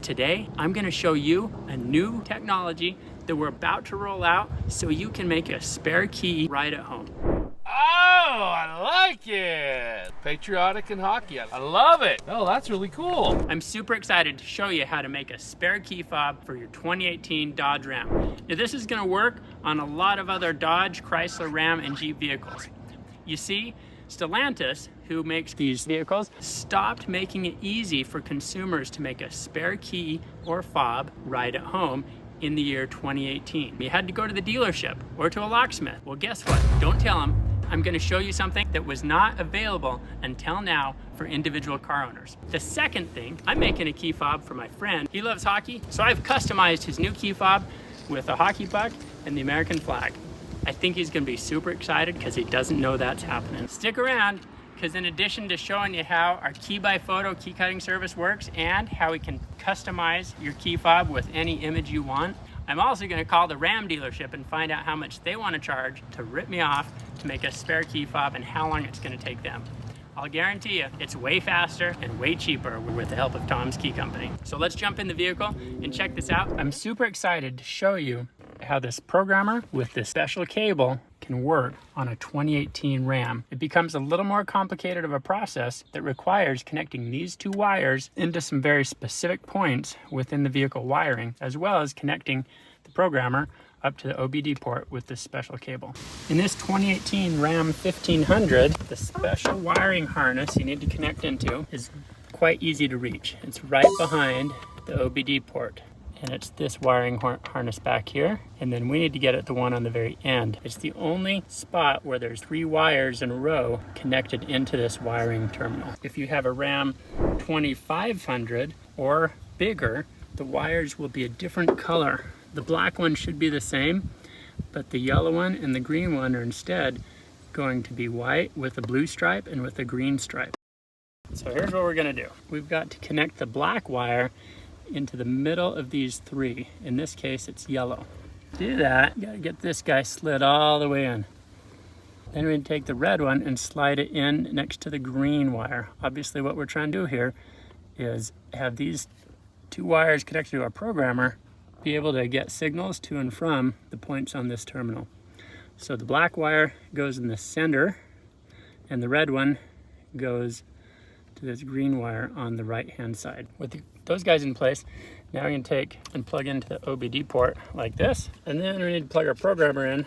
today I'm going to show you a new technology that we're about to roll out so you can make a spare key right at home. Oh, I like it. Patriotic and hockey. I love it. Oh, that's really cool. I'm super excited to show you how to make a spare key fob for your 2018 Dodge Ram. Now this is going to work on a lot of other Dodge, Chrysler, Ram, and Jeep vehicles. You see, Stellantis, who makes these vehicles, stopped making it easy for consumers to make a spare key or fob right at home in the year 2018. You had to go to the dealership or to a locksmith. Well, guess what? Don't tell them. I'm going to show you something that was not available until now for individual car owners. The second thing, I'm making a key fob for my friend. He loves hockey, so I've customized his new key fob with a hockey puck and the American flag. I think he's going to be super excited because he doesn't know that's happening. Stick around, because in addition to showing you how our key by photo key cutting service works and how we can customize your key fob with any image you want, I'm also going to call the Ram dealership and find out how much they want to charge to rip me off to make a spare key fob and how long it's going to take them. I'll guarantee you it's way faster and way cheaper with the help of Tom's Key Company. So let's jump in the vehicle and check this out. I'm super excited to show you how this programmer with this special cable can work on a 2018 Ram. It becomes a little more complicated of a process that requires connecting these two wires into some very specific points within the vehicle wiring, as well as connecting the programmer up to the OBD port with this special cable. In this 2018 Ram 1500, the special wiring harness you need to connect into is quite easy to reach. It's right behind the OBD port. And it's this wiring harness back here, and then we need to get at the one on the very end. It's the only spot where there's 3 wires in a row connected into this wiring terminal. If you have a Ram 2500 or bigger, the wires will be a different color. The black one should be the same, but the yellow one and the green one are instead going to be white with a blue stripe and with a green stripe. So here's what we're gonna do. We've got to connect the black wire into the middle of these 3. In this case, it's yellow. To do that, you gotta get this guy slid all the way in. Then we take the red one and slide it in next to the green wire. Obviously, what we're trying to do here is have these 2 wires connected to our programmer be able to get signals to and from the points on this terminal. So the black wire goes in the center, and the red one goes to this green wire on the right hand side. With those guys in place, now we can take and plug into the OBD port like this, and then we need to plug our programmer in.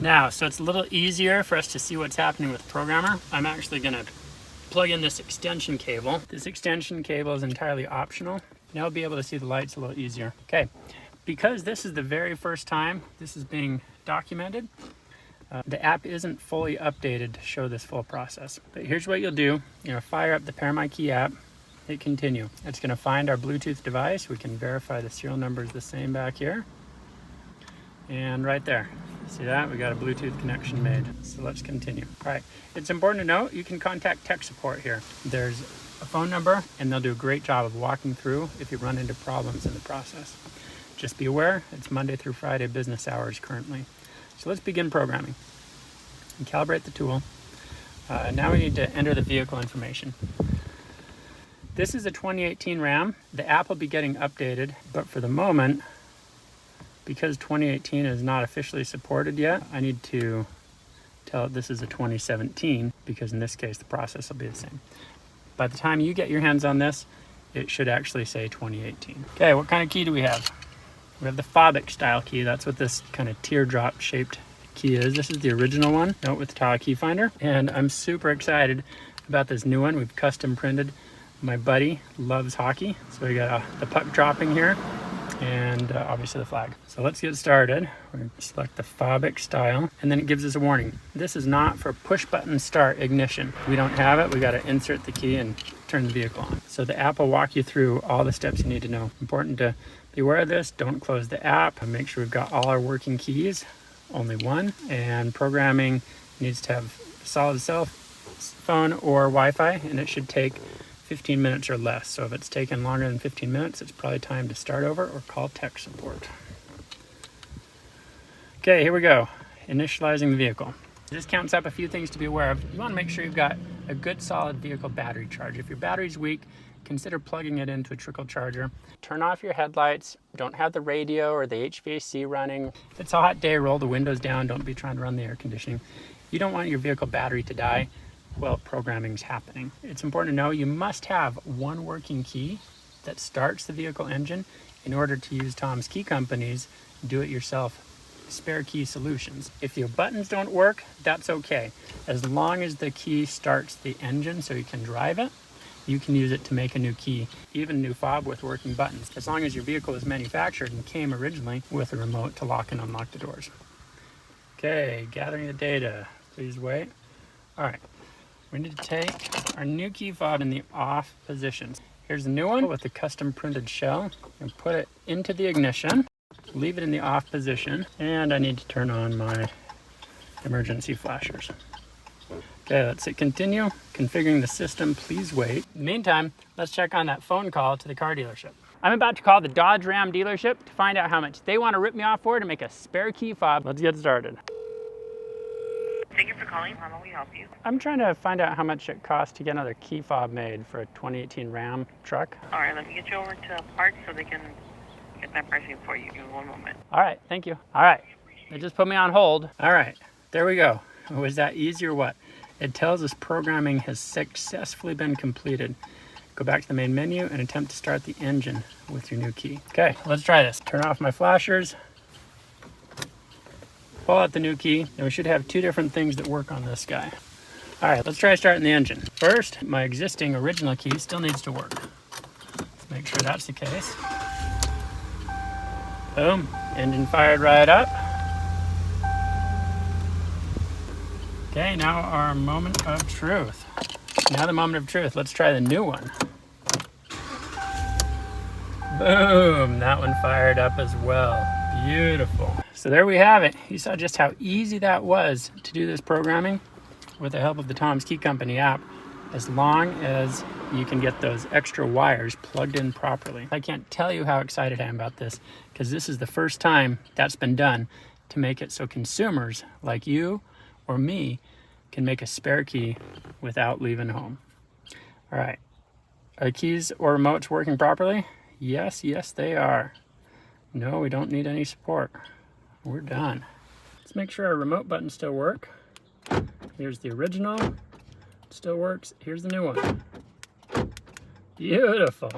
Now, so it's a little easier for us to see what's happening with the programmer. I'm actually gonna plug in this extension cable. This extension cable is entirely optional. Now I'll be able to see the lights a little easier. Okay, because this is the very first time this is being documented, the app isn't fully updated to show this full process. But here's what you'll do. Fire up the Pair My Key app, hit continue. It's gonna find our Bluetooth device. We can verify the serial number is the same back here. And right there, see that? We got a Bluetooth connection made. So let's continue. All right, it's important to note, you can contact tech support here. There's a phone number, and they'll do a great job of walking through if you run into problems in the process. Just be aware, it's Monday through Friday business hours currently. So let's begin programming and calibrate the tool. Now we need to enter the vehicle information. This is a 2018 Ram. The app will be getting updated, but for the moment, because 2018 is not officially supported yet, I need to tell it this is a 2017, because in this case, the process will be the same. By the time you get your hands on this, it should actually say 2018. Okay, what kind of key do we have? We have the Fobic style key. That's what this kind of teardrop shaped key is. This is the original one, note with the tile key finder. And I'm super excited about this new one. We've custom printed. My buddy loves hockey. So we got the puck dropping here and obviously the flag. So let's get started. We're going to select the Fobic style, and then it gives us a warning. This is not for push button start ignition. If we don't have it, we got to insert the key and turn the vehicle on. So the app will walk you through all the steps you need to know. Important to be aware of this. Don't close the app. Make sure we've got all our working keys, only one, and programming needs to have solid cell phone or Wi-Fi, and it should take 15 minutes or less. So if it's taken longer than 15 minutes, it's probably time to start over or call tech support. Okay, here we go. Initializing the vehicle. This counts up a few things to be aware of. You want to make sure you've got a good solid vehicle battery charge. If your battery's weak, consider plugging it into a trickle charger. Turn off your headlights. Don't have the radio or the HVAC running. If it's a hot day, roll the windows down. Don't be trying to run the air conditioning. You don't want your vehicle battery to die while programming's happening. It's important to know you must have one working key that starts the vehicle engine in order to use TomsKey Company's do-it-yourself spare key solutions. If your buttons don't work, that's okay. As long as the key starts the engine so you can drive it, you can use it to make a new key, even a new fob with working buttons, as long as your vehicle is manufactured and came originally with a remote to lock and unlock the doors. Okay, gathering the data. Please wait. All right, we need to take our new key fob in the off position. Here's the new one with the custom printed shell, and put it into the ignition. Leave it in the off position, and I need to turn on my emergency flashers. Okay, let's hit continue. Configuring the system, please wait. In the meantime, let's check on that phone call to the car dealership. I'm about to call the DodgeRam dealership to find out how much they want to rip me off for to make a spare key fob. Let's get started. Thank you for calling. How may we help you? I'm trying to find out how much it costs to get another key fob made for a 2018 Ram truck. All right, let me get you over to parts so they can get that pricing for you. Give me one moment. All right, thank you. All right, they just put me on hold. All right, there we go. Was that easy or what? It tells us programming has successfully been completed. Go back to the main menu and attempt to start the engine with your new key. Okay, let's try this. Turn off my flashers. Pull out the new key, and we should have two different things that work on this guy. All right, let's try starting the engine. First, my existing original key still needs to work. Let's make sure that's the case. Boom, engine fired right up. Okay, now our moment of truth. Now the moment of truth. Let's try the new one. Boom, that one fired up as well. Beautiful. So there we have it. You saw just how easy that was to do this programming with the help of the TomsKey Company app, as long as you can get those extra wires plugged in properly. I can't tell you how excited I am about this, because this is the first time that's been done to make it so consumers like you or me can make a spare key without leaving home. All right, are keys or remotes working properly? Yes, they are. No, we don't need any support. We're done. Let's make sure our remote buttons still work. Here's the original, it still works. Here's the new one. Beautiful.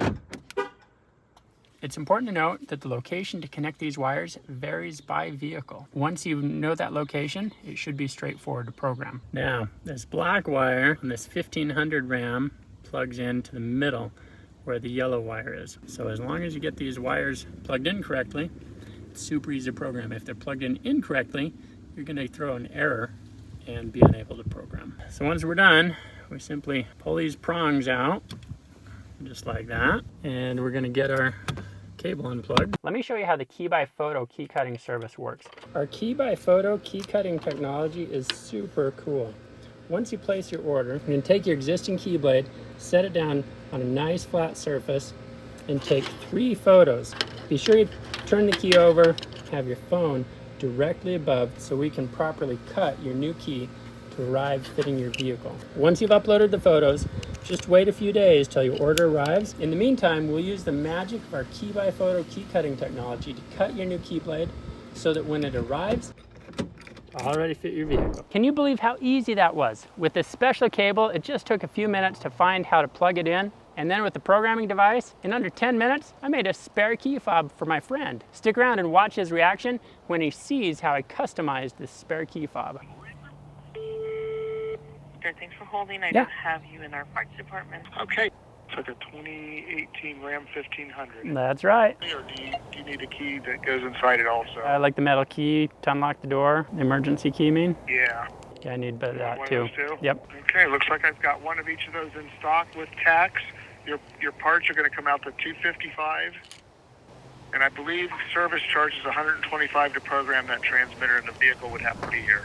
It's important to note that the location to connect these wires varies by vehicle. Once you know that location, it should be straightforward to program. Now, this black wire on this 1500 Ram plugs into the middle where the yellow wire is. So as long as you get these wires plugged in correctly, it's super easy to program. If they're plugged in incorrectly, you're gonna throw an error and be unable to program. So once we're done, we simply pull these prongs out, just like that, and we're gonna get our cable unplugged. Let me show you how the key by photo key cutting service works. Our key by photo key cutting technology is super cool. Once you place your order, you can take your existing key blade, set it down on a nice flat surface, and take 3 photos. Be sure you turn the key over, have your phone directly above so we can properly cut your new key to arrive fitting your vehicle. Once you've uploaded the photos, just wait a few days till your order arrives. In the meantime, we'll use the magic of our key by photo key cutting technology to cut your new key blade so that when it arrives, already fit your vehicle. Can you believe how easy that was? With this special cable, it just took a few minutes to find how to plug it in. And then with the programming device, in under 10 minutes, I made a spare key fob for my friend. Stick around and watch his reaction when he sees how I customized this spare key fob. Sure, thanks for holding. I don't have you in our parts department. Okay. It's like a 2018 Ram 1500. That's right. Or do you need a key that goes inside it also? I like the metal key to unlock the door. The emergency key, mean? Yeah. Yeah, I need that One too. of those too? Yep. Okay, looks like I've got one of each of those in stock with tax. Your parts are going to come out to $255, and I believe service charge is $125 to program that transmitter, and the vehicle would have to be here.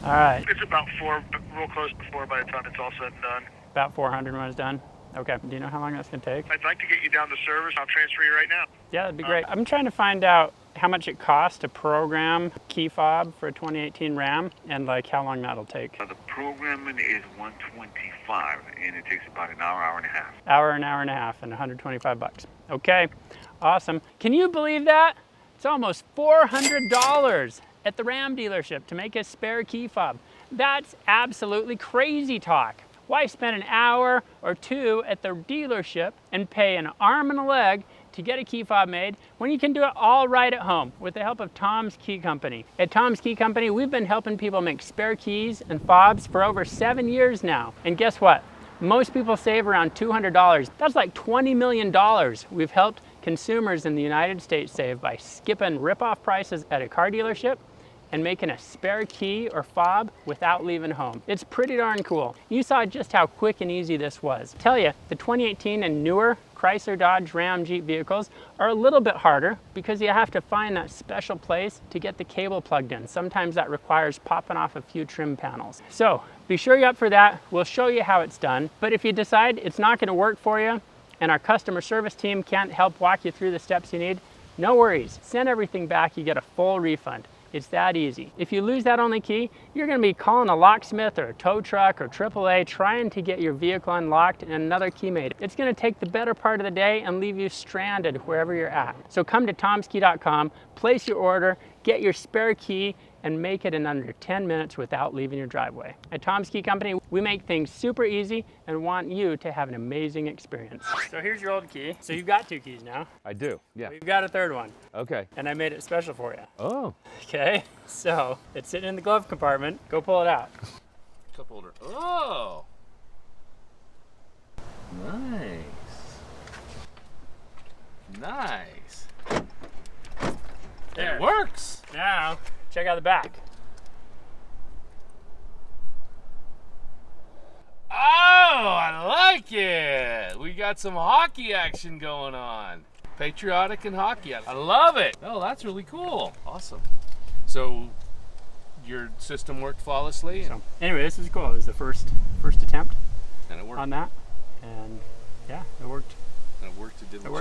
All right. It's about 4, real close to 4 by the time it's all said and done. About 400 when it's done. Okay. Do you know how long that's gonna take? I'd like to get you down to service. I'll transfer you right now. Yeah, that'd be great. I'm trying to find out how much it costs to program key fob for a 2018 Ram and like how long that'll take? The programming is $125 and it takes about an hour and a half. Hour and a half, and 125 bucks. Okay, awesome. Can you believe that? It's almost $400 at the Ram dealership to make a spare key fob. That's absolutely crazy talk. Why spend an hour or two at the dealership and pay an arm and a leg to get a key fob made when you can do it all right at home with the help of Tom's Key Company? At Tom's Key Company, we've been helping people make spare keys and fobs for over 7 years now. And guess what? Most people save around $200. That's like $20 million we've helped consumers in the United States save by skipping rip-off prices at a car dealership and making a spare key or fob without leaving home. It's pretty darn cool. You saw just how quick and easy this was. Tell you, the 2018 and newer Chrysler, Dodge, Ram, Jeep vehicles are a little bit harder because you have to find that special place to get the cable plugged in. Sometimes that requires popping off a few trim panels. So be sure you're up for that. We'll show you how it's done. But if you decide it's not gonna work for you and our customer service team can't help walk you through the steps you need, no worries. Send everything back, you get a full refund. It's that easy. If you lose that only key, you're gonna be calling a locksmith or a tow truck or AAA trying to get your vehicle unlocked and another key made. It's gonna take the better part of the day and leave you stranded wherever you're at. So come to TomsKey.com, place your order, get your spare key, and make it in under 10 minutes without leaving your driveway. At Tom's Key Company, we make things super easy and want you to have an amazing experience. So here's your old key. So you've got two keys now. I do, yeah. We've got a third one. Okay. And I made it special for you. Oh. Okay, so it's sitting in the glove compartment. Go pull it out. Cup holder. Oh. Nice. Nice. There. It works. Now, check out the back. Oh, I like it. We got some hockey action going on. Patriotic and hockey. I love it. Oh, that's really cool. Awesome. So your system worked flawlessly? So anyway, this is cool. It was the first attempt And it worked. on that. And yeah, it worked. And it worked. It did what you